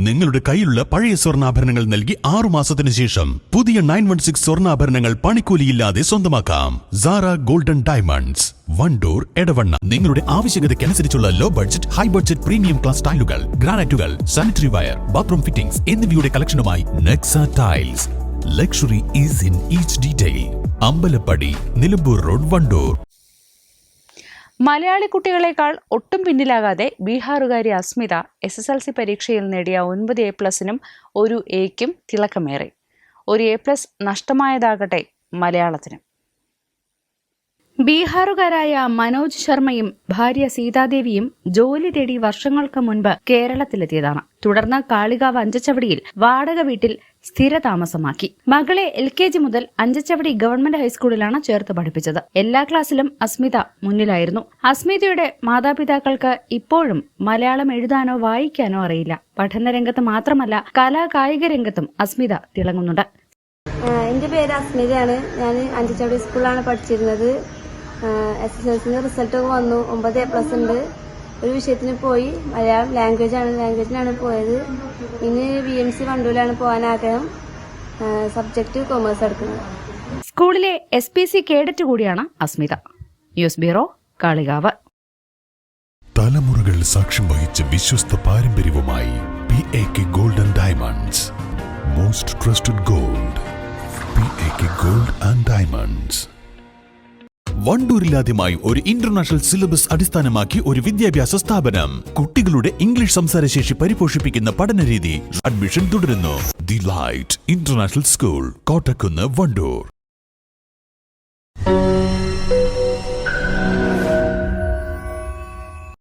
നിങ്ങളുടെ കയ്യിലുള്ള പഴയ സ്വർണ്ണാഭരണങ്ങൾ നൽകി 6 മാസത്തിന് ശേഷം പുതിയ 916 സ്വർണ്ണാഭരണങ്ങൾ പണിക്കൂലിയില്ലാതെ സ്വന്തമാക്കാം. Zara golden diamonds, Wandoor, Edavanna. നിങ്ങളുടെ ആവശ്യകതയ്ക്കനുസരിച്ചുള്ള low budget, high budget, premium class ടൈലുകൾ, ഗ്രാനൈറ്റുകൾ, സാനിറ്ററി വയർ, ബാത്റൂം ഫിറ്റിംഗ്സ് എന്നിവയുടെ കളക്ഷനുമായി Nexa tiles. Luxury is in each detail. Ambalappadi, Nilambur road, Wandoor. Malayali കുട്ടികളെക്കാൾ ഒട്ടും പിന്നിലാകാതെ ബീഹാറുകാരി അസ്മിത SSLC പരീക്ഷയിൽ നേടിയ 9 A+നും 1 Aയ്ക്കും തിളക്കമേറി. 1 A+ നഷ്ടമായതാകട്ടെ മലയാളത്തിന്. ബീഹാറുകാരായ മനോജ് ശർമ്മയും ഭാര്യ സീതാദേവിയും ജോലി തേടി വർഷങ്ങൾക്ക് മുൻപ് കേരളത്തിലെത്തിയതാണ്. തുടർന്ന് കാളികാവ് അഞ്ചച്ചവടിയിൽ വാടക വീട്ടിൽ സ്ഥിരതാമസമാക്കി. മകളെ LKG മുതൽ അഞ്ചച്ചവടി ഗവൺമെന്റ് ഹൈസ്കൂളിലാണ് ചേർത്ത് പഠിപ്പിച്ചത്. എല്ലാ ക്ലാസ്സിലും അസ്മിത മുന്നിലായിരുന്നു. അസ്മിതയുടെ മാതാപിതാക്കൾക്ക് ഇപ്പോഴും മലയാളം എഴുതാനോ വായിക്കാനോ അറിയില്ല. പഠനരംഗത്ത് മാത്രമല്ല, കലാകായിക രംഗത്തും അസ്മിത തിളങ്ങുന്നുണ്ട്. എന്റെ പേര് അസ്മിതയാണ്. ഞാൻ അഞ്ചച്ചവടി സ്കൂളിലാണ് പഠിച്ചിരുന്നത്. SSLC റിസൾട്ട് വന്നു. 9 A+ ഉണ്ട്. ഒരു വിഷയത്തിന് പോയി. മലയാളം ലാംഗ്വേജിനാണ് പോയത്. ഇനി BMC വണ്ടൂരിലാണ് പോകാൻ ആഗ്രഹം. സബ്ജക്ട് കൊമേഴ്സ് എടുക്കുന്നത്. സ്കൂളിലെ SPC കേഡറ്റ് കൂടിയാണ് അസ്മിത. News bureau, Kalikavu. തലമുറകൾ സാക്ഷ്യം വഹിച്ച വിശ്വസ്ത പാരമ്പര്യവുമായി PAK golden diamonds. Most trusted gold. PAK gold and diamonds. വണ്ടൂരിലാദ്യമായി ഒരു ഇന്റർനാഷണൽ സിലബസ് അടിസ്ഥാനമാക്കി ഒരു വിദ്യാഭ്യാസ സ്ഥാപനം. കുട്ടികളുടെ ഇംഗ്ലീഷ് സംസാരശേഷി പരിപോഷിപ്പിക്കുന്ന പഠനരീതി. അഡ്മിഷൻ തുടരുന്നു. The light international school, Kottakkunnu, Wandoor.